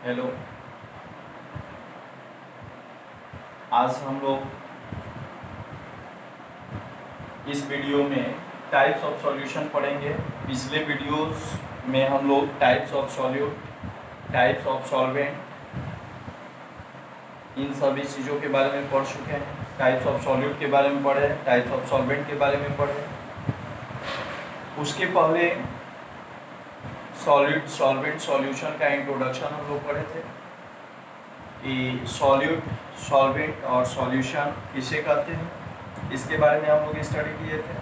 Hello. आज हम लोग इस वीडियो में टाइप्स ऑफ सॉल्यूशन पढ़ेंगे। पिछले वीडियोस में हम लोग types of solute, types of solvent, इन सभी चीज़ों के बारे में पढ़ चुके हैं। टाइप्स ऑफ सॉल्यूट के बारे में पढ़े, टाइप्स ऑफ सॉल्वेंट के बारे में पढ़े। उसके पहले सॉल्यूट, सॉल्वेंट, सॉल्यूशन का इंट्रोडक्शन हम लोग पढ़े थे कि सॉल्यूट, सॉल्वेंट और सॉल्यूशन किसे कहते हैं, इसके बारे में हम लोग स्टडी किए थे।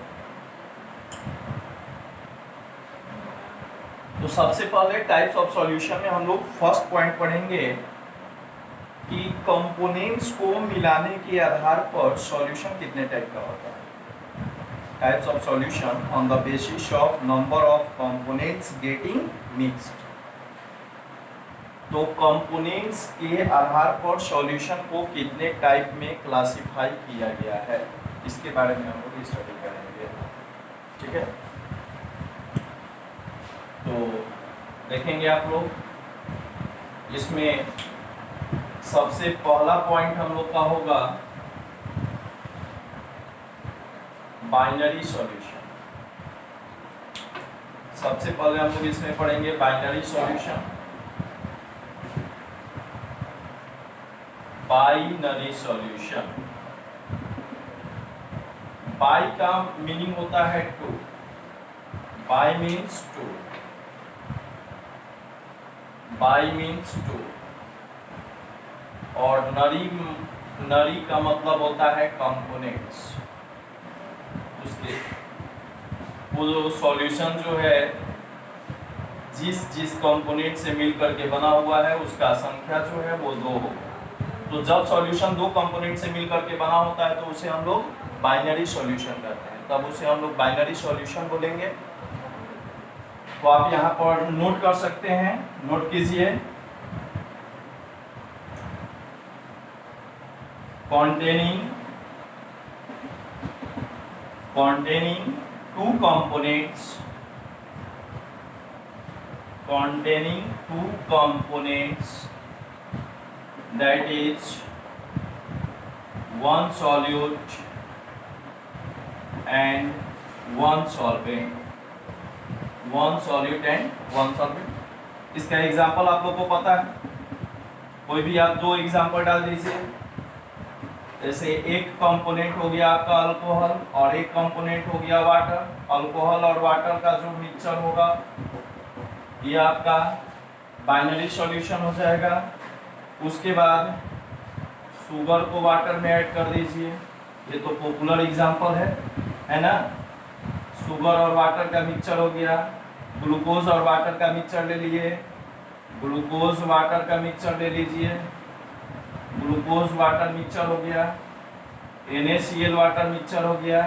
तो सबसे पहले टाइप्स ऑफ सॉल्यूशन में हम लोग फर्स्ट पॉइंट पढ़ेंगे कि कंपोनेंट्स को मिलाने के आधार पर सॉल्यूशन कितने टाइप का होता है। Types of solution on the basis of number of components getting mixed. तो कंपोनेंट्स के आधार पर सॉल्यूशन को कितने टाइप में क्लासिफाई किया गया है, इसके बारे में हम लोग स्टडी करेंगे। ठीक है, तो देखेंगे आप लोग। इसमें सबसे पहला पॉइंट हम लोग का होगा बाइनरी सॉल्यूशन। सबसे पहले हम लोग इसमें पढ़ेंगे binary solution. Binary solution, bi का मीनिंग होता है two. Bi means two, bi means two. और नरी, नरी का मतलब होता है कंपोनेंट्स। उसके वो सॉल्यूशन जो है जिस कंपोनेंट से मिल करके बना हुआ है उसका संख्या जो है वो 2 हो। तो जब सॉल्यूशन 2 कंपोनेंट से मिल करके बना होता है तो उसे हम लोग बाइनरी सॉल्यूशन कहते हैं, तब उसे हम लोग बाइनरी सॉल्यूशन बोलेंगे। तो आप यहाँ पर नोट कर सकते हैं, नोट कीजिए। containing two components, that is one solute and one solvent, one solute and one solvent। इसका एग्जाम्पल आप लोग को पता है, कोई भी आप 2 एग्जाम्पल डाल दीजिए। जैसे एक कंपोनेंट हो गया आपका अल्कोहल और एक कंपोनेंट हो गया वाटर। अल्कोहल और वाटर का जो मिक्सचर होगा ये आपका बाइनरी सॉल्यूशन हो जाएगा। उसके बाद शुगर को वाटर में ऐड कर दीजिए, ये तो पॉपुलर एग्जांपल है ना। शुगर और वाटर का मिक्सचर हो गया। ग्लूकोज और वाटर का मिक्सचर ले लिए, ग्लूकोज वाटर का मिक्सचर ले लीजिए, ग्लूकोज वाटर मिक्सचर हो गया। NaCl वाटर मिक्सचर हो गया।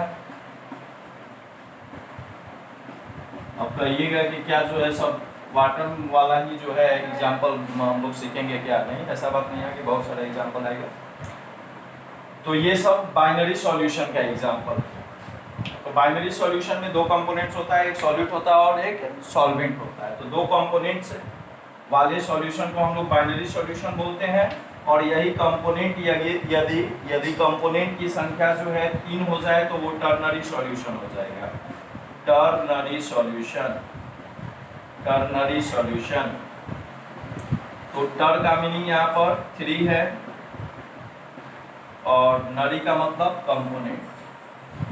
अब कहिएगा कि क्या जो है सब वाटर वाला ही जो है एग्जाम्पल हम लोग सीखेंगे, क्या नहीं, ऐसा बात नहीं है कि बहुत सारा एग्जाम्पल आएगा। तो ये सब बाइनरी सॉल्यूशन का एग्जाम्पल। तो बाइनरी सॉल्यूशन में 2 कंपोनेंट्स होता है, एक सॉल्यूट होता है और एक सॉल्वेंट होता है। तो 2 कंपोनेंट्स वाले सॉल्यूशन को हम लोग बाइनरी सॉल्यूशन बोलते हैं। और यही कंपोनेंट यदि कंपोनेंट की संख्या जो है 3 हो जाए तो वो टर्नरी सॉल्यूशन हो जाएगा। Ternary solution, ternary solution. तो टर का मीनिंग यहाँ पर 3 है और नरी का मतलब कंपोनेंट।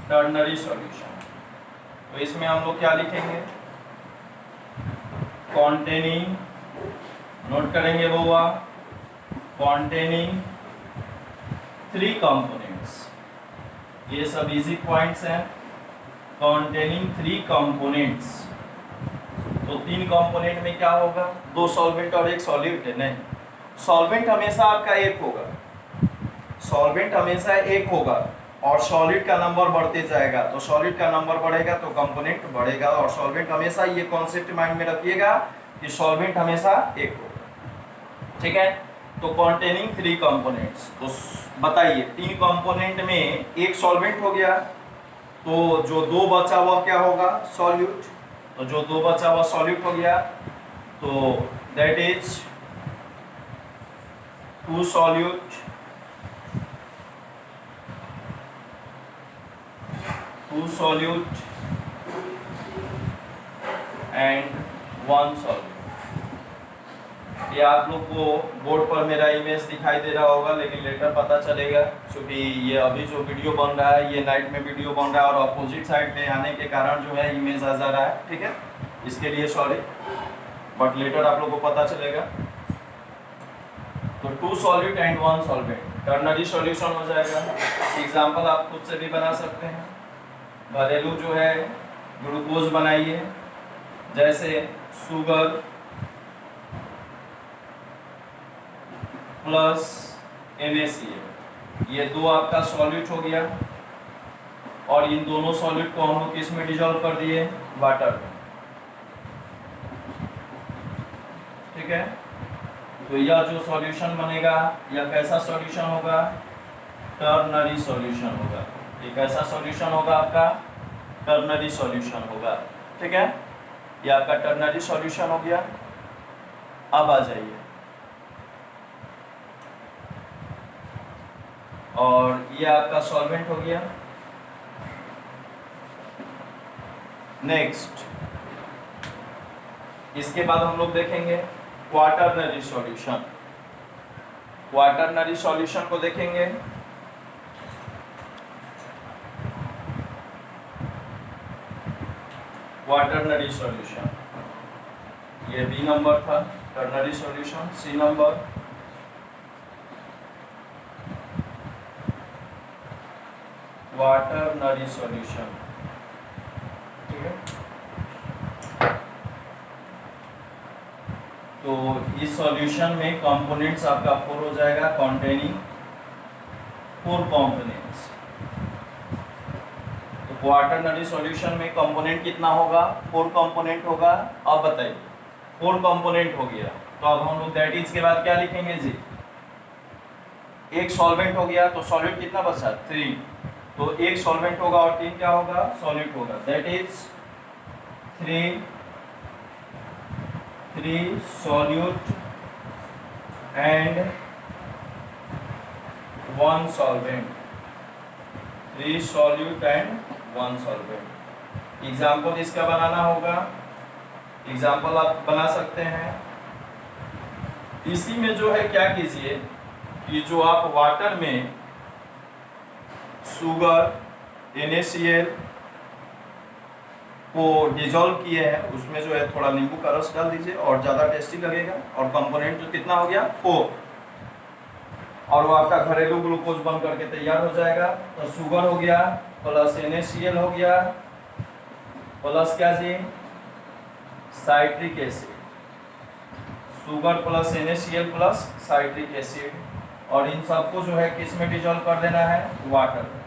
टर्नरी सॉल्यूशन, तो इसमें हम लोग क्या लिखेंगे, कॉन्टेनिंग, नोट करेंगे वो containing 3 components। ये सब इजी पॉइंट्स हैं। containing 3 components, तो 3 कंपोनेंट में क्या होगा, 2 सॉल्वेंट और 1 सॉल्यूट है। नहीं, सॉल्वेंट हमेशा आपका 1 होगा, सॉल्वेंट हमेशा 1 होगा और सॉल्यूट का नंबर बढ़ते जाएगा। तो सॉल्यूट का नंबर बढ़ेगा तो कंपोनेंट बढ़ेगा। और सॉल्वेंट हमेशा, ये कॉन्सेप्ट माइंड में रखिएगा कि सॉल्वेंट हमेशा 1 होगा। ठीक है, तो कॉन्टेनिंग 3 कंपोनेंट्स। तो बताइए 3 कंपोनेंट में 1 सॉल्वेंट हो गया, तो जो 2 बचा हुआ क्या होगा, सॉल्यूट। तो जो 2 बचा हुआ सॉल्यूट हो गया, तो that is 2 solute, 2 solute and 1 solute। ये आप लोग को बोर्ड पर मेरा इमेज दिखाई दे रहा होगा, लेकिन लेटर पता चलेगा क्योंकि ये अभी जो वीडियो बन रहा है ये नाइट में वीडियो बन रहा है और अपोजिट साइड में आने के कारण जो है इमेज आ जा रहा है, ठीक है, इसके लिए सॉरी, बट लेटर आप लोग को पता चलेगा। तो 2 solute and 1 solvent ternary solution हो जाएगा। एग्जांपल आप खुद से भी बना सकते हैं। घरेलू जो है ग्लूकोज बनाइए, जैसे शुगर प्लस NaCl, ये दो आपका सॉल्यूट हो गया और इन दोनों सॉल्यूट को हम लोग किस में डिजोल्व कर दिए, वाटर में, ठीक है। तो यह जो सॉल्यूशन बनेगा यह कैसा सॉल्यूशन होगा, टर्नरी सॉल्यूशन होगा। ये कैसा सॉल्यूशन होगा आपका, टर्नरी सॉल्यूशन होगा, ठीक है। ये आपका टर्नरी सॉल्यूशन हो गया। अब आ जाइए और ये आपका सॉल्वेंट हो गया। नेक्स्ट इसके बाद हम लोग देखेंगे क्वाटरनरी सॉल्यूशन। क्वाटरनरी सॉल्यूशन को देखेंगे। क्वाटरनरी सॉल्यूशन, ये बी नंबर था ternary solution. C number quaternary solution, ठीक है। तो इस सॉल्यूशन में कंपोनेंट्स आपका 4 हो जाएगा, कॉन्टेनिंग 4 कंपोनेंट्स। तो क्वाटरनरी सॉल्यूशन में कंपोनेंट कितना होगा, 4 कंपोनेंट होगा। अब बताइए 4 कंपोनेंट हो गया, तो अब हम लोग दैट इज के बाद क्या लिखेंगे जी, एक सॉल्वेंट हो गया, तो सॉल्यूट कितना बचा, 3। तो एक सॉल्वेंट होगा और 3 क्या होगा, सॉल्यूट होगा। That is 3 solute and 1 solvent. 3 solute and 1 solvent. Example इसका बनाना होगा। एग्जाम्पल आप बना सकते हैं। इसी में जो है क्या कीजिए कि जो आप वाटर में शुगर NaCl को डिजोल्व किए हैं उसमें जो है थोड़ा नींबू का रस डाल दीजिए और ज़्यादा टेस्टी लगेगा। और कंपोनेंट जो कितना हो गया, 4, और वो आपका घरेलू ग्लूकोज बन करके तैयार हो जाएगा। तो शुगर हो गया प्लस NaCl हो गया प्लस क्या जी, citric acid. Sugar plus NaCl plus citric acid, और इन सबको जो है किस में डिजोल्व कर देना है, वाटर में।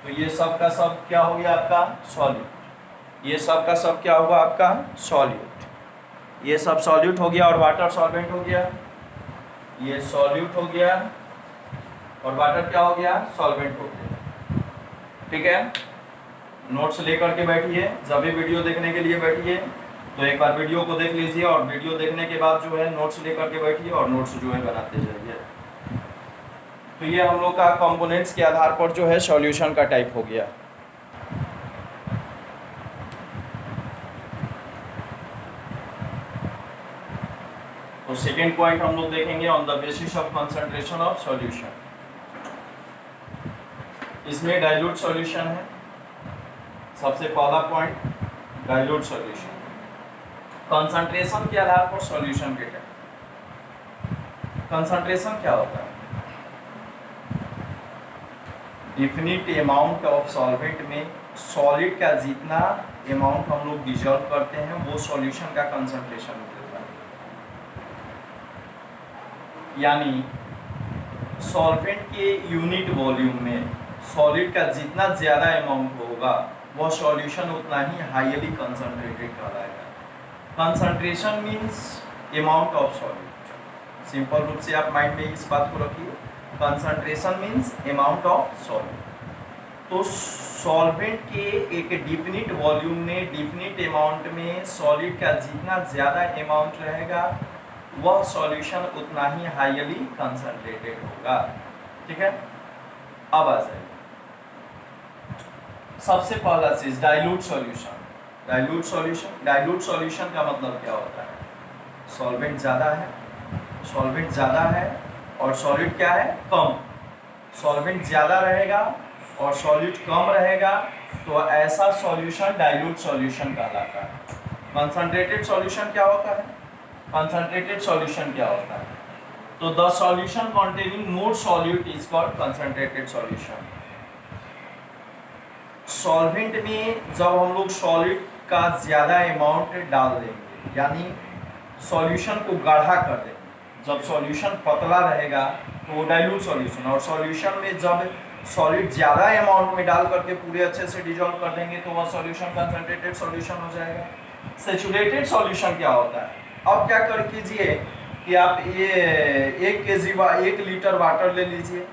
तो ये सब का सब क्या हो गया आपका, सॉल्यूट। ये सब का सब क्या होगा आपका, सॉल्यूट। ये सब सॉल्यूट हो गया और वाटर सॉल्वेंट हो गया। ये सॉल्यूट हो गया और वाटर क्या हो गया, सॉल्वेंट हो गया, ठीक है। नोट्स लेकर के बैठिए, जब भी वीडियो देखने के लिए बैठिए तो एक बार वीडियो को देख लीजिए और वीडियो देखने के बाद जो है नोट्स लेकर के बैठिए और नोट्स जो है बनाते जाइए। तो ये हम लोग का कंपोनेंट्स के आधार पर जो है सॉल्यूशन का टाइप हो गया। तो सेकेंड पॉइंट हम लोग देखेंगे on the basis of concentration of solution. इसमें डाइल्यूट सॉल्यूशन है। सबसे पहला पॉइंट डाइल्यूट सॉल्यूशन, कंसंट्रेशन के आधार पर सॉल्यूशन के टाइप। कंसंट्रेशन क्या होता है, डिफिनिट अमाउंट ऑफ सॉल्वेंट में सॉलिड का जितना अमाउंट हम लोग डिजोल्व करते हैं वो सॉल्यूशन का कंसंट्रेशन होता है। यानी सॉल्वेंट के यूनिट वॉल्यूम में सॉलिड का जितना ज़्यादा अमाउंट होगा वह सॉल्यूशन उतना ही हाईली कंसंट्रेटेड कहलाएगा। Concentration means amount of solid. Simple रूप से आप माइंड में इस बात को रखिए, concentration means amount of solid. तो सॉल्वेंट के एक डिफिनिट वॉल्यूम में डिफिनिट अमाउंट में सॉलिड का जितना ज़्यादा अमाउंट रहेगा वह सॉल्यूशन उतना ही हाईली कंसंट्रेटेड होगा। ठीक है, अब आ जाइए सबसे पहला चीज dilute solution. Dilute solution, dilute solution का मतलब क्या होता है? सॉल्वेंट ज़्यादा है, सॉल्वेंट ज़्यादा है और सॉलिड क्या है? कम। सॉल्वेंट ज़्यादा रहेगा और सॉलिड कम रहेगा तो ऐसा सॉल्यूशन डाइल्यूट सॉल्यूशन कहलाता है। कंसंट्रेटेड सॉल्यूशन क्या होता है? कंसंट्रेटेड सॉल्यूशन क्या होता है? तो the solution containing more solute is called concentrated solution. Solvent में जब हम लोग सॉलिड का ज़्यादा अमाउंट डाल देंगे, यानी सॉल्यूशन को गाढ़ा कर देंगे, जब सॉल्यूशन पतला रहेगा तो वो डाइल्यूट सॉल्यूशन, और सॉल्यूशन में जब सॉलिड ज़्यादा अमाउंट में डाल करके पूरे अच्छे से डिजोल्व कर देंगे तो वह सॉल्यूशन कंसंट्रेटेड सॉल्यूशन हो जाएगा। सैचुरेटेड सॉल्यूशन क्या होता है? अब क्या कर कीजिए कि आप ये 1 लीटर वाटर ले लीजिए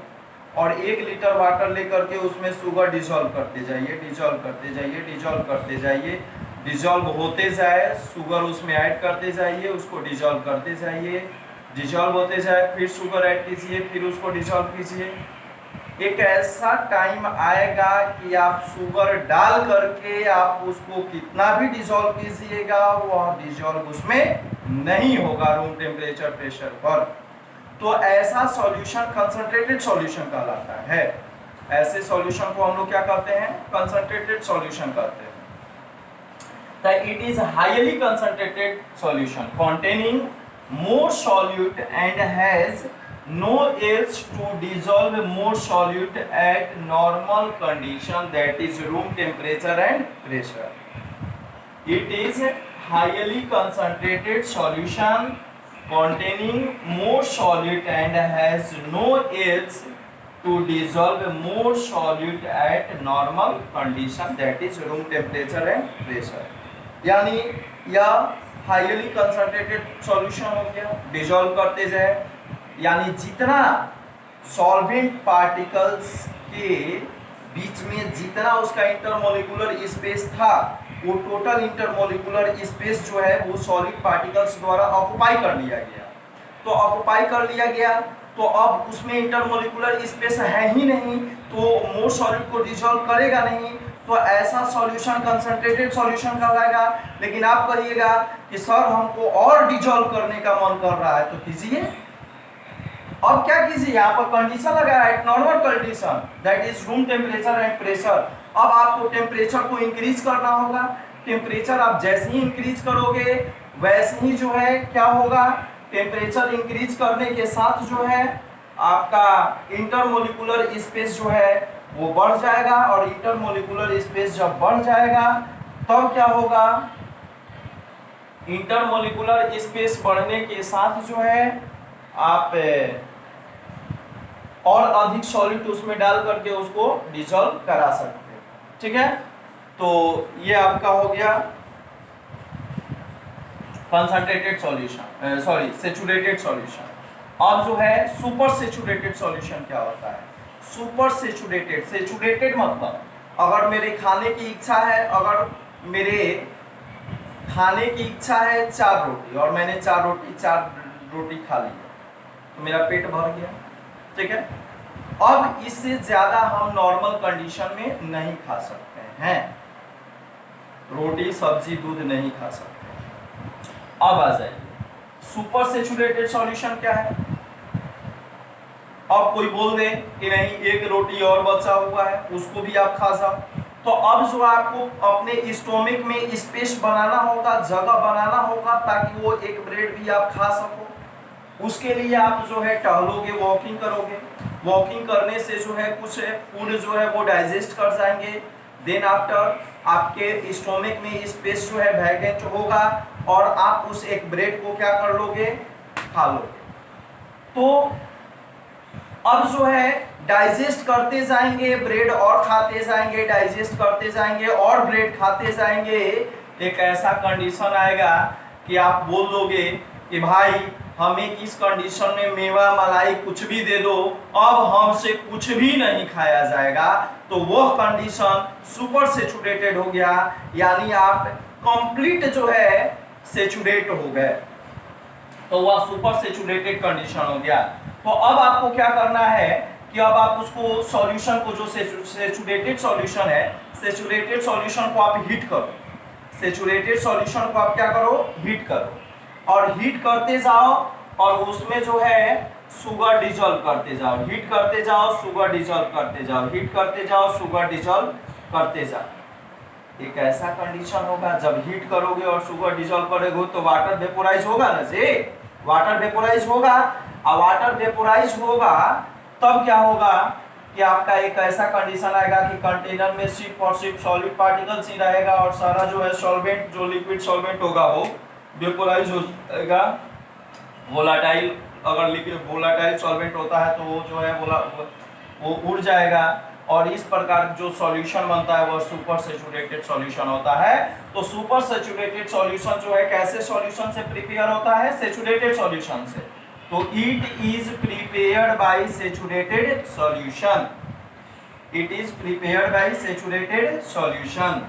और 1 लीटर वाटर लेकर के उसमें शुगर डिजोल्व करते जाइए, डिजोल्व करते जाइए, डिजोल्व करते जाइए, डिजोल्व होते जाए, शुगर उसमें ऐड करते जाइए, उसको डिजोल्व करते जाइए, डिजोल्व होते जाए, फिर शुगर ऐड कीजिए, फिर उसको डिजोल्व कीजिए। एक ऐसा टाइम आएगा कि आप शुगर डाल करके आप उसको कितना भी डिजोल्व कीजिएगा वह डिजोल्व उसमें नहीं होगा रूम टेम्परेचर प्रेशर पर। तो ऐसा सॉल्यूशन कंसंट्रेटेड सॉल्यूशन कहलाता है। ऐसे सॉल्यूशन को हम लोग क्या कहते हैं? कंसंट्रेटेड सॉल्यूशन कहते हैं। It is highly concentrated solution containing more solute and has no else to dissolve more solute at normal condition, that is room temperature and pressure. It is highly concentrated solution containing more solute and has no else to dissolve more solute at normal condition, that is room temperature and pressure. यानी यह highly concentrated solution हो गया, dissolve करते जाए, यानी जितना solvent particles के बीच में जितना उसका इंटरमोलिकुलर स्पेस था वो टोटल इंटरमोलिकुलर स्पेस जो है वो सॉलिड पार्टिकल्स द्वारा ऑक्युपाई कर लिया गया। तो ऑक्युपाई कर लिया गया तो अब उसमें इंटरमोलिकुलर स्पेस है ही नहीं तो मोर सॉलिड को डिजोल्व करेगा नहीं, तो ऐसा सॉल्यूशन कंसंट्रेटेड सॉल्यूशन कहलाएगा। लेकिन आप कहिएगा कि सर हमको और डिजोल्व करने का मन कर रहा है, तो कीजिए। अब क्या कीजिए, यहाँ पर कंडीशन लगा है normal condition, that is room temperature and pressure. अब आपको टेम्परेचर को इंक्रीज करना होगा। टेम्परेचर आप जैसे ही इंक्रीज करोगे वैसे ही जो है क्या होगा, टेम्परेचर इंक्रीज करने के साथ जो है आपका इंटरमोलिकुलर स्पेस जो है वो बढ़ जाएगा, और इंटरमोलिकुलर स्पेस जब बढ़ जाएगा तब क्या होगा, इंटरमोलिकुलर स्पेस बढ़ने के साथ जो है आप और अधिक सॉलिड उसमें डाल करके उसको डिसॉल्व करा सकते हैं। ठीक है, तो ये आपका हो गया concentrated solution, sorry saturated solution. अब जो है सुपर सैचुरेटेड सॉल्यूशन क्या होता है? सुपर सैचुरेटेड, सैचुरेटेड मतलब अगर मेरे खाने की इच्छा है, अगर मेरे खाने की इच्छा है 4 रोटी और मैंने 4 रोटी खा ली तो मेरा पेट भर गया। ठीक है, अब इससे ज्यादा हम नॉर्मल कंडीशन में नहीं खा सकते हैं, रोटी सब्जी दूध नहीं खा सकते। अब आ जाइए सुपर सैचुरेटेड सॉल्यूशन क्या है। अब कोई बोल दे कि नहीं 1 रोटी और बचा हुआ है उसको भी आप खा जाओ, तो अब जो आपको अपने स्टोमिक में स्पेस बनाना होगा, जगह बनाना होगा ताकि वो 1 ब्रेड भी आप खा सको। उसके लिए आप जो है टहलोगे, वॉकिंग करोगे, वॉकिंग करने से जो है कुछ फूड जो है वो डाइजेस्ट कर जाएंगे। देन आफ्टर आपके स्टोमिक में स्पेस जो है वैकेंट होगा और आप उस 1 ब्रेड को क्या कर लोगे, खा लोगे। तो अब जो है डाइजेस्ट करते जाएंगे, ब्रेड और खाते जाएंगे, डाइजेस्ट करते जाएंगे और ब्रेड खाते जाएंगे। एक ऐसा कंडीशन आएगा कि आप बोल दोगे कि भाई हमें इस कंडीशन में मेवा मलाई कुछ भी दे दो, अब हमसे कुछ भी नहीं खाया जाएगा। तो वह कंडीशन सुपर सैचुरेटेड हो गया, यानी आप कंप्लीट जो है सैचुरेट हो गए। तो वह सुपर सैचुरेटेड कंडीशन हो गया। तो अब आपको क्या करना है कि अब आप उसको सॉल्यूशन को, जो सैचुरेटेड सॉल्यूशन है, सैचुरेटेड सॉल्यूशन को आप हीट करो। सैचुरेटेड सॉल्यूशन को आप क्या करो, हीट करो, और हीट करते जाओ, और उसमें जो है शुगर डिजोल्व करते जाओ, हीट करते जाओ, शुगर डिजोल्व करते जाओ, हीट करते जाओ, शुगर डिजोल्व करते जाओ। एक ऐसा कंडीशन होगा जब हीट करोगे और शुगर डिजोल्व करोगे तो वाटर वेपोराइज होगा ना जी, वाटर वेपोराइज होगा। और वाटर वेपोराइज होगा तब क्या होगा कि आपका एक ऐसा कंडीशन आएगा कि कंटेनर में सिर्फ और सिर्फ सॉलिड पार्टिकल्स ही रहेगा, और सारा जो है सॉल्वेंट, जो लिक्विड सॉल्वेंट होगा वो वेपोराइज हो जाएगा। वोलाटाइल, अगर लिक्विड वोलाटाइल सॉल्वेंट होता है तो वो जो है वो उड़ जाएगा, और इस प्रकार जो सॉल्यूशन बनता है वो सुपर सैचुरेटेड सॉल्यूशन होता है। तो सुपर सैचुरेटेड सॉल्यूशन जो है कैसे सॉल्यूशन से प्रिपेयर होता है, सैचुरेटेड सॉल्यूशन से। तो it is prepared by saturated solution, it is prepared by saturated solution,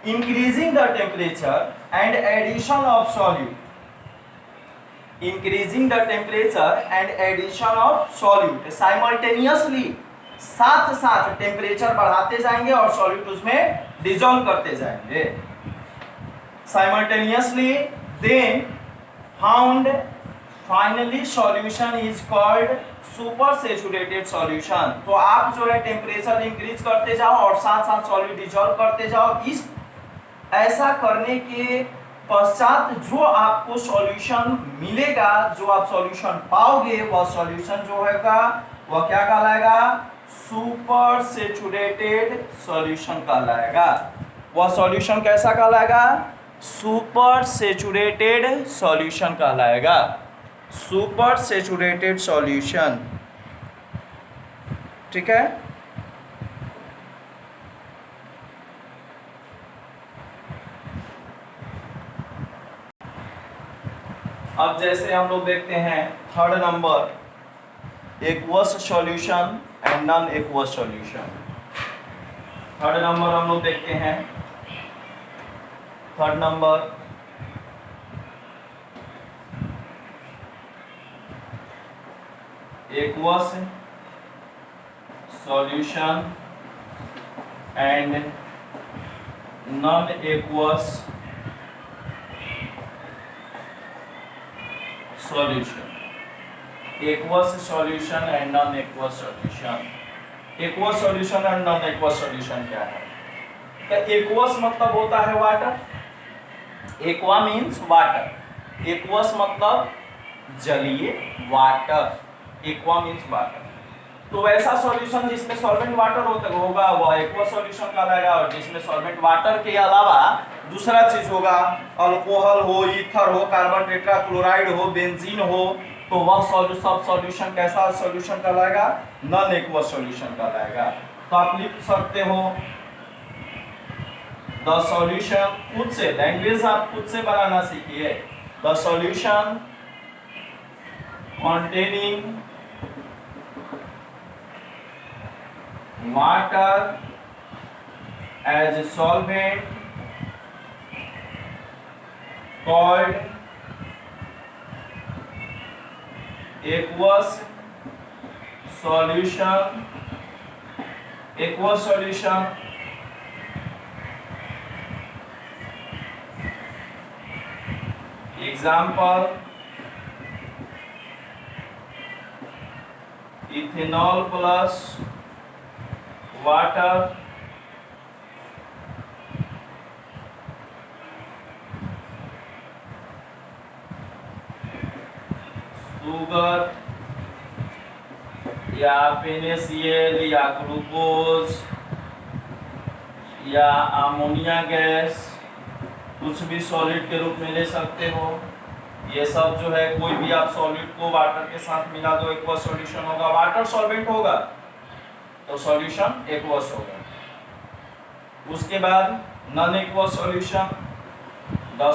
increasing the temperature and addition of solute, increasing the temperature and addition of solute simultaneously, साथ साथ temperature बढ़ाते जाएंगे और solute उसमें dissolve करते जाएंगे simultaneously. Then found finally solution is called super saturated solution. तो आप जो है टेम्परेचर इंक्रीज करते जाओ और साथ साथ सॉल्यूट डिसॉल्व करते जाओ। इस ऐसा करने के पश्चात जो आपको सॉल्यूशन मिलेगा, जो आप सॉल्यूशन पाओगे, वह सॉल्यूशन जो हैगा वह क्या कहलाएगा, सुपर सैचुरेटेड सॉल्यूशन कहलाएगा। वह सॉल्यूशन कैसा कहलाएगा, सुपर सैचुरेटेड सॉल्यूशन कहलाएगा, सुपर सैचुरेटेड सॉल्यूशन। ठीक है, अब जैसे हम लोग देखते हैं third number, aqueous solution and non aqueous solution. Third number हम लोग देखते हैं, third number aqueous solution and non aqueous solution. Aqueous solution and non aqueous solution. Aqueous solution and non aqueous solution क्या है? तो एक्वस मतलब होता है water, aqua means water, aqueous मतलब जलीय, वाटर, एक्वा मीन्स वाटर। तो वैसा सॉल्यूशन जिसमें सॉल्वेंट वाटर होगा वह एक्वस सॉल्यूशन कहलाएगा, और जिसमें सॉल्वेंट वाटर के अलावा दूसरा चीज होगा, अल्कोहल हो, ईथर हो, कार्बन टेट्राक्लोराइड हो, बेंजीन हो, तो वह सब सॉल्यूशन कैसा सॉल्यूशन कहलाएगा, नॉन एक्वस सॉल्यूशन कहलाएगा। तो आप लिख सकते हो द सॉल्यूशन, खुद से लैंग्वेज आप खुद से बनाना सीखिए। The solution containing water as a solvent called aqueous solution, aqueous solution example ethanol plus water, sugar या NaCl या ग्लूकोज या अमोनिया गैस, कुछ भी सॉलिड के रूप में ले सकते हो। ये सब जो है कोई भी आप सॉलिड को वाटर के साथ मिला दो, एक्वस सॉल्यूशन होगा। वाटर सॉल्वेंट होगा तो सॉल्यूशन एक्वस होगा। उसके बाद non aqueous solution, the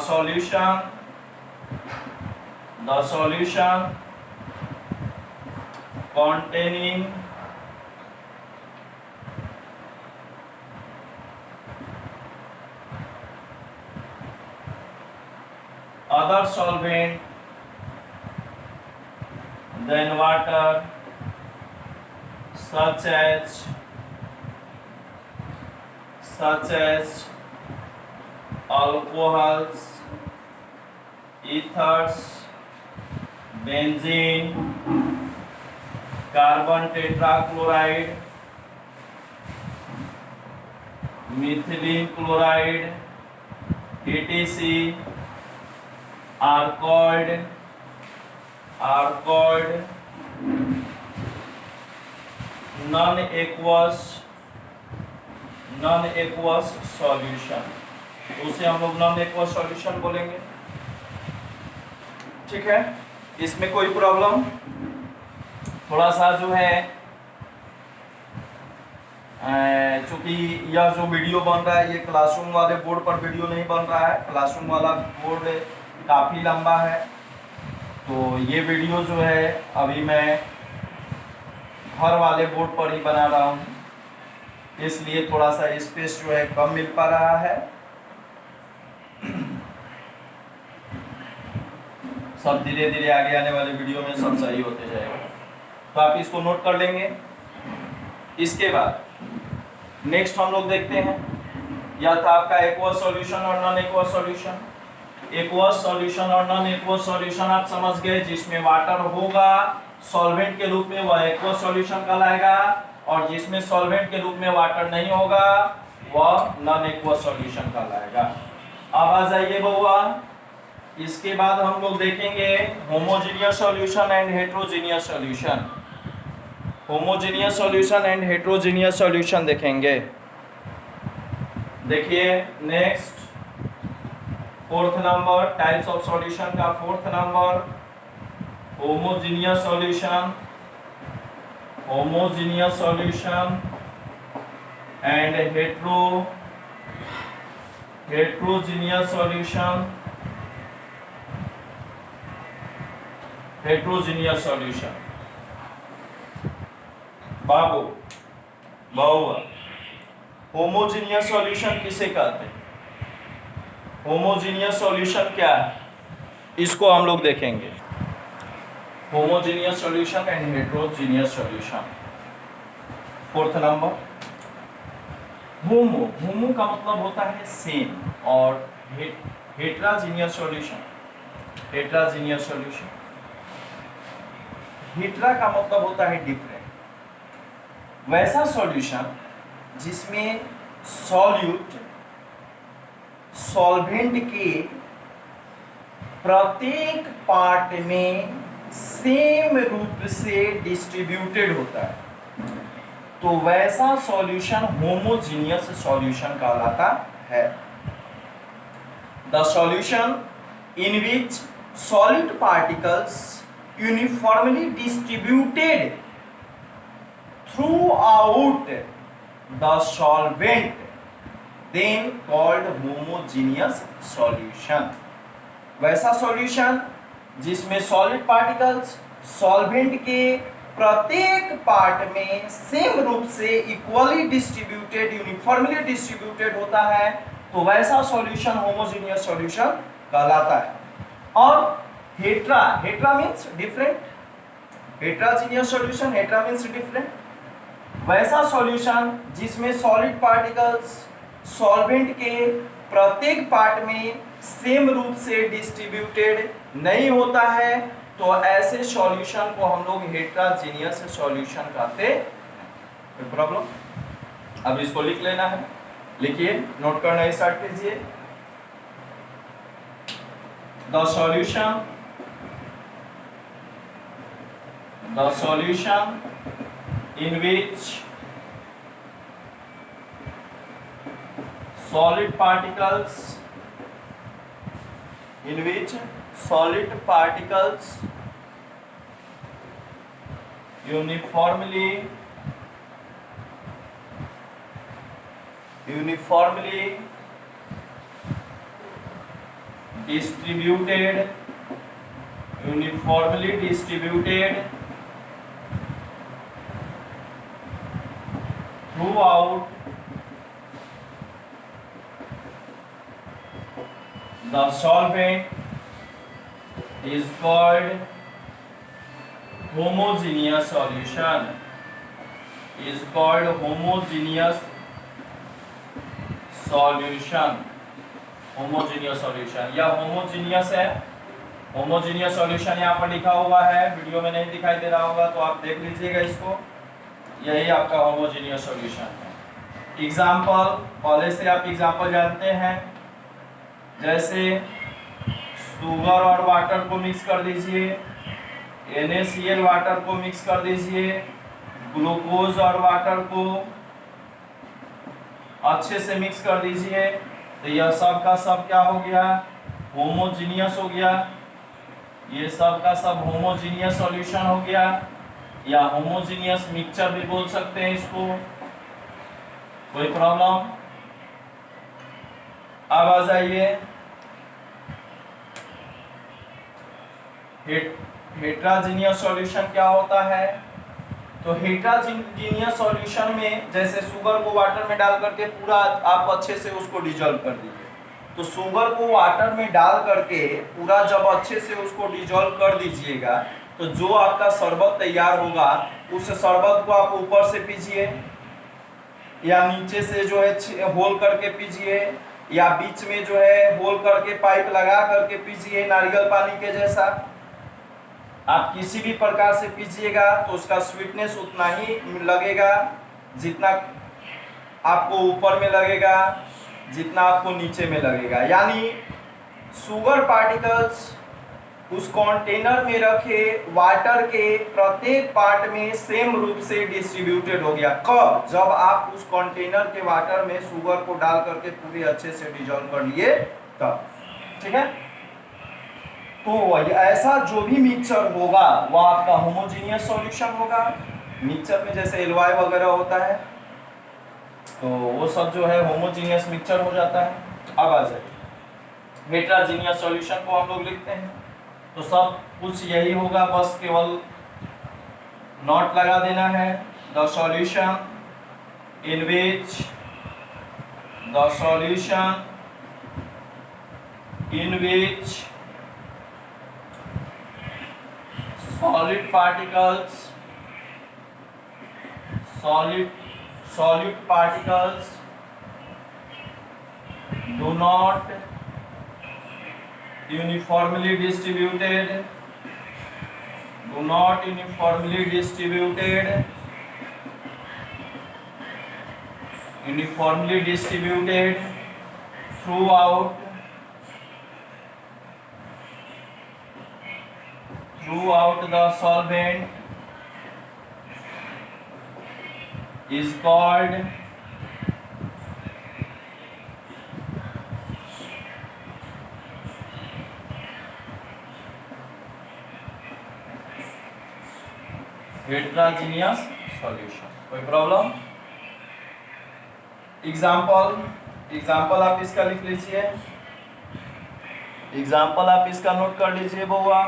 solution containing other solvent than water, such as alcohols, ethers, benzene, carbon tetrachloride, methylene chloride, etc. are called non-aqueous solution। उसे हम लोग non-aqueous solution बोलेंगे। ठीक है, इसमें कोई प्रॉब्लम? थोड़ा सा जो है, चूंकि यह जो वीडियो बन रहा है ये क्लासरूम वाले बोर्ड पर वीडियो नहीं बन रहा है, क्लासरूम वाला बोर्ड काफ़ी लंबा है, तो ये वीडियो जो है अभी मैं घर वाले बोर्ड पर ही बना रहा हूँ, इसलिए थोड़ा सा स्पेस जो है कम मिल पा रहा है। सब धीरे धीरे आगे आने वाले वीडियो में सब सही होते जाएगा, तो आप इसको नोट कर लेंगे। इसके बाद नेक्स्ट हम लोग देखते हैं, यह था आपका एक्वस सॉल्यूशन और non aqueous solution. Aqueous solution और नॉन एक्वस सॉल्यूशन आप समझ गए, जिसमें वाटर होगा सॉल्वेंट के रूप में वह एक्वस सॉल्यूशन कहलाएगा, और जिसमें सॉल्वेंट के रूप में वाटर नहीं होगा वह नॉन एक्वस सॉल्यूशन कहलाएगा। अब आ जाइए बउआ, इसके बाद हम लोग देखेंगे homogeneous solution and heterogeneous solution. Homogeneous solution and heterogeneous solution देखेंगे। देखिए next fourth number, types of solution का fourth number, homogeneous solution and heterogeneous solution. Heterogeneous solution बाबू बहुआ, होमोजेनियस सॉल्यूशन किसे कहते हैं? होमोजेनियस सॉल्यूशन क्या है, इसको हम लोग देखेंगे। Homogeneous solution and heterogeneous solution. Fourth number, homo का मतलब होता है सेम, और heterogeneous solution, heterogeneous solution, hetero का मतलब होता है डिफरेंट। वैसा सॉल्यूशन जिसमें सॉल्यूट सॉल्वेंट के प्रत्येक पार्ट में सेम रूप से डिस्ट्रीब्यूटेड होता है, तो वैसा सॉल्यूशन होमोजेनियस सॉल्यूशन कहलाता है। The solution in which solid particles uniformly distributed throughout the solvent, then called homogeneous solution। वैसा सॉल्यूशन जिसमें सॉलिड पार्टिकल्स सॉल्वेंट के प्रत्येक पार्ट में सेम रूप से इक्वली डिस्ट्रीब्यूटेड, यूनिफॉर्मली डिस्ट्रीब्यूटेड होता है, तो वैसा सॉल्यूशन होमोजेनियस सॉल्यूशन कहलाता है। और hetero means different, heterogeneous solution, hetero means different. वैसा सॉल्यूशन जिसमें सॉलिड पार्टिकल्स सॉल्वेंट के प्रत्येक पार्ट में सेम रूप से डिस्ट्रीब्यूटेड नहीं होता है, तो ऐसे सॉल्यूशन को हम लोग हेटेरोजेनियस सॉल्यूशन कहते हैं। कोई प्रॉब्लम? अब इसको लिख लेना है, लिखिए, नोट करना स्टार्ट कीजिए। The solution in which solid particles uniformly distributed throughout the solvent is called homogeneous solution is called homogeneous solution. Homogeneous solution या होमोजीनियस है, होमोजीनियस सॉल्यूशन यहाँ पर लिखा हुआ है, वीडियो में नहीं दिखाई दे रहा होगा तो आप देख लीजिएगा इसको, यही आपका होमोजीनियस सॉल्यूशन है। एग्जाम्पल पहले से आप एग्जाम्पल जानते हैं, जैसे शुगर और वाटर को मिक्स कर दीजिए, NaCl वाटर को मिक्स कर दीजिए, ग्लूकोज और वाटर को अच्छे से मिक्स कर दीजिए, तो यह सब का सब क्या हो गया, होमोजीनियस हो गया। ये सब का सब होमोजीनियस सॉल्यूशन हो गया, या होमोजीनियस मिक्सचर भी बोल सकते हैं इसको, कोई प्रॉब्लम। अब आ जाइए हेट्रोजीनियस सॉल्यूशन क्या होता है। तो हेट्रोजीनियस सॉल्यूशन में जैसे शुगर को वाटर में डाल करके पूरा आप अच्छे से उसको डिजोल्व कर दीजिए, तो शुगर को वाटर में डाल करके पूरा जब अच्छे से उसको डिजोल्व कर दीजिएगा, तो जो आपका शरबत तैयार होगा उस शरबत को आप ऊपर से पीजिए या नीचे से जो है होल करके पीजिए, या बीच में जो है होल करके पाइप लगा करके पीजिए, नारियल पानी के जैसा। आप किसी भी प्रकार से पीजिएगा तो उसका स्वीटनेस उतना ही लगेगा जितना आपको ऊपर में लगेगा, जितना आपको नीचे में लगेगा। यानी शुगर पार्टिकल्स उस कंटेनर में रखे वाटर के प्रत्येक पार्ट में सेम रूप से डिस्ट्रीब्यूटेड हो गया। कब? जब आप उस कंटेनर के वाटर में शुगर को डाल करके पूरे अच्छे से डिजोल्व कर लिए तब, ठीक है। तो ऐसा जो भी मिक्सचर होगा वह आपका होमोजीनियस सॉल्यूशन होगा। मिक्सचर में जैसे एलवाई वगैरह होता है तो वो सब जो है होमोजीनियस मिक्सचर हो जाता है। अब आ जाए हेट्रोजीनियस सॉल्यूशन को हम लोग लिखते हैं, तो सब कुछ यही होगा, बस केवल नोट लगा देना है। The solution in which solid particles do not uniformly distributed throughout the solvent is called heterogeneous solution। कोई प्रॉब्लम? एग्जाम्पल आप इसका लिख लीजिए, एग्जाम्पल आप इसका नोट कर लीजिए बउआ।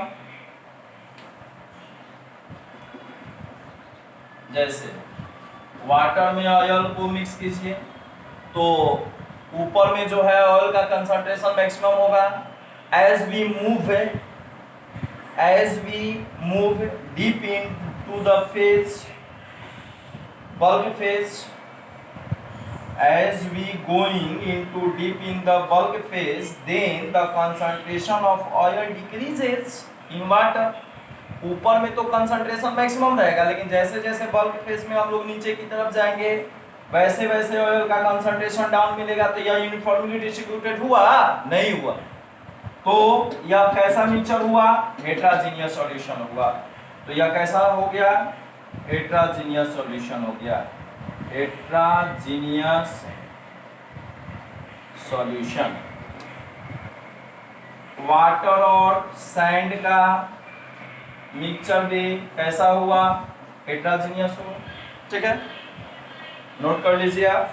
जैसे वाटर में ऑयल को मिक्स कीजिए तो ऊपर में जो है ऑयल का कंसंट्रेशन मैक्सिमम होगा। As we move deep into the phase, bulk phase, as we going into deep in the bulk phase, then the concentration of oil decreases in water। ऊपर में तो कंसंट्रेशन मैक्सिमम रहेगा, लेकिन जैसे जैसे bulk phase में हम लोग नीचे की तरफ जाएंगे वैसे वैसे ऑयल का कंसंट्रेशन डाउन मिलेगा। तो यह यूनिफॉर्मली डिस्ट्रीब्यूटेड हुआ? नहीं हुआ। तो यह कैसा मिक्सचर हुआ? हेट्रोजीनियस सॉल्यूशन हुआ। तो यह कैसा हो गया? हेट्रोजीनियस सॉल्यूशन हो गया, हेट्रोजीनियस सॉल्यूशन। वाटर और सैंड का मिक्सचर भी कैसा हुआ? हेट्रोजीनियस हुआ। ठीक है, नोट कर लीजिए आप।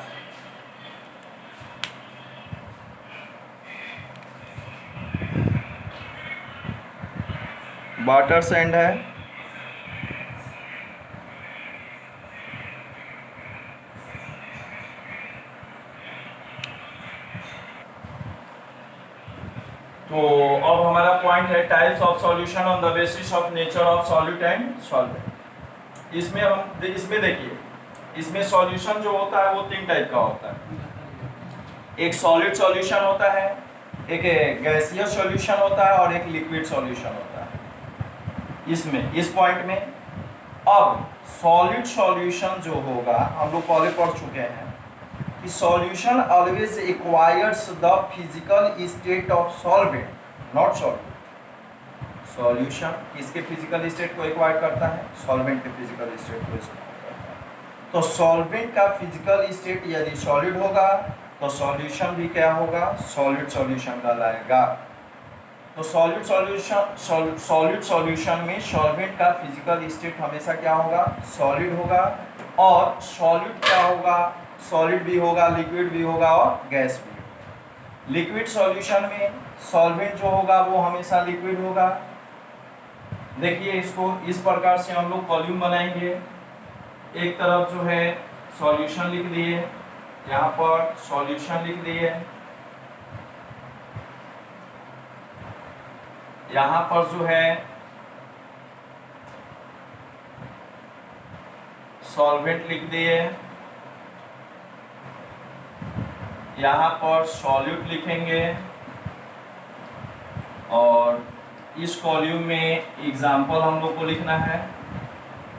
वाटर सैंड है, तो अब हमारा पॉइंट है types of solution on the basis of nature of solute and solvent. इसमें देखिए, इसमें सॉल्यूशन जो होता है वो 3 टाइप का होता है। एक सॉलिड सॉल्यूशन होता है, एक गैसियस सॉल्यूशन होता है और एक लिक्विड सॉल्यूशन होता है। इसमें इस पॉइंट में अब सॉलिड सॉल्यूशन जो होगा, हम लोग पहले पढ़ चुके हैं कि solution always acquires the physical state of solvent, not solvent. Solution किसके फिजिकल स्टेट को एक्वायर करता है? सॉल्वेंट के फिजिकल स्टेट को एक्वायर करता है। तो सॉल्वेंट का फिजिकल स्टेट यदि सॉलिड होगा तो सॉल्यूशन भी क्या होगा? सॉलिड सॉल्यूशन कहलाएगा। तो सॉलिड सॉल्यूशन में सॉल्वेंट का फिजिकल स्टेट हमेशा क्या होगा? सॉलिड होगा। और सॉलिड क्या होगा? सॉलिड भी होगा, लिक्विड भी होगा और गैस भी। लिक्विड सॉल्यूशन में सॉल्वेंट जो होगा वो हमेशा लिक्विड होगा। देखिए इसको इस प्रकार से हम लोग कॉलम बनाएंगे। एक तरफ जो है सॉल्यूशन लिख दिए, यहाँ पर सॉल्यूशन लिख दिए, यहाँ पर जो है सॉल्वेंट लिख दिए, यहाँ पर सॉल्यूट लिखेंगे और इस कॉलम में एग्जाम्पल हम लोग को लिखना है,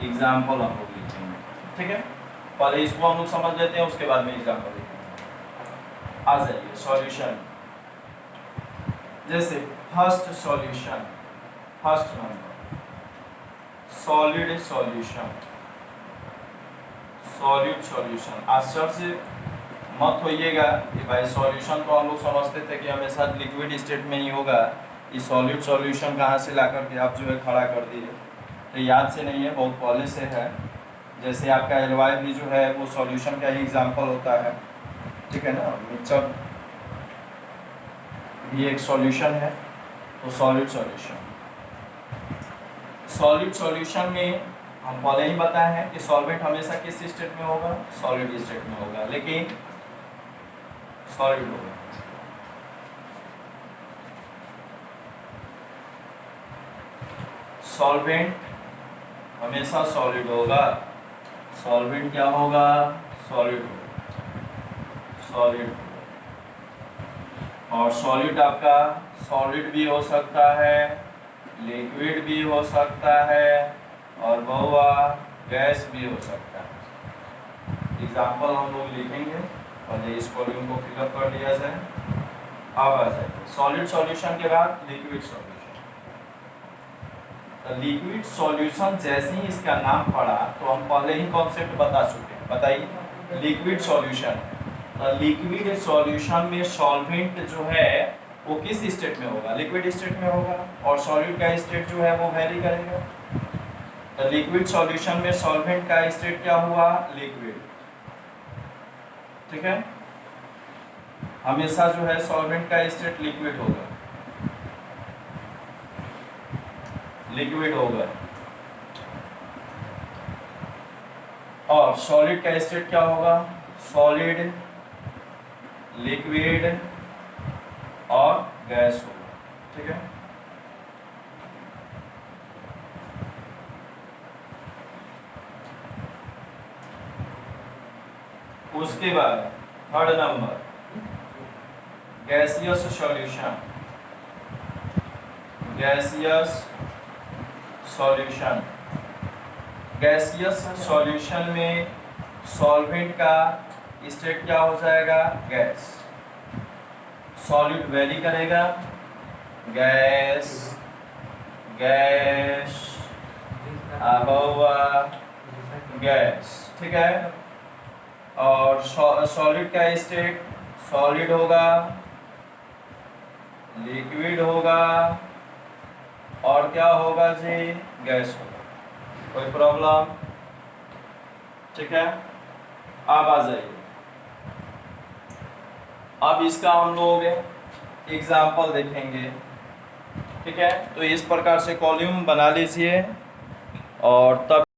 एग्जाम्पल हम लोग लिखेंगे। ठीक है, पहले इसको हम लोग समझ लेते हैं, उसके बाद में एग्जाम्पल लिखेंगे। आ जाइए सॉल्यूशन, जैसे first solution, first number solid solution, solid solution. आश्चर्य से मत होइएगा कि भाई सॉल्यूशन तो हम लोग समझते थे कि हमेशा लिक्विड स्टेट में ही होगा, ये सॉलिड सॉल्यूशन कहाँ से ला करके आप जो है खड़ा कर दिए। तो याद से नहीं है, बहुत पहले से है। जैसे आपका एलवाई भी जो है वो सॉल्यूशन का ही एग्जाम्पल होता है। ठीक है ना, मिक्सचर भी एक सॉल्यूशन है। तो सॉलिड सॉल्यूशन, सॉलिड सॉल्यूशन में हम पहले ही बताए हैं कि सॉल्वेंट हमेशा किस स्टेट में होगा? सॉलिड स्टेट में होगा, लेकिन सॉलिड होगा। सॉल्वेंट हमेशा सॉलिड होगा। सॉल्वेंट क्या होगा? सॉलिड होगा, सॉलिड। और सॉलिड आपका सॉलिड भी हो सकता है, लिक्विड भी हो सकता है और बहुआ गैस भी हो सकता है। एग्जाम्पल हम लोग लिखेंगे, पहले इस कॉलम को फिलअप कर लिया जाए। अब आ जाए सॉलिड सॉल्यूशन के बाद लिक्विड सॉल्यूशन। तो लिक्विड सॉल्यूशन जैसे ही इसका नाम पड़ा तो हम पहले ही कॉन्सेप्ट बता चुके हैं। बताइए, लिक्विड सॉल्यूशन। तो लिक्विड सॉल्यूशन में सॉल्वेंट जो है वो किस स्टेट में होगा? लिक्विड स्टेट में होगा। और सॉलिड का स्टेट जो है वो वेरी करेगा। तो लिक्विड सॉल्यूशन में सॉल्वेंट का स्टेट क्या हुआ? लिक्विड। ठीक है, हमेशा जो है सॉल्वेंट का स्टेट लिक्विड होगा, लिक्विड होगा। और सॉलिड का स्टेट क्या होगा? सॉलिड, लिक्विड और गैस होगा। ठीक है, उसके बाद third number gaseous solution. Gaseous solution, gaseous solution में सॉल्वेंट का स्टेट क्या हो जाएगा? गैस। सॉलिड वेरी करेगा, गैस, गैस, अबवा गैस। ठीक है, और सॉलिड का स्टेट सॉलिड होगा, लिक्विड होगा और क्या होगा जी? गैस होगा। कोई प्रॉब्लम? ठीक है, अब आ जाइए। अब इसका हम लोग एग्जाम्पल देखेंगे। ठीक है, तो इस प्रकार से कॉलम बना लीजिए और तब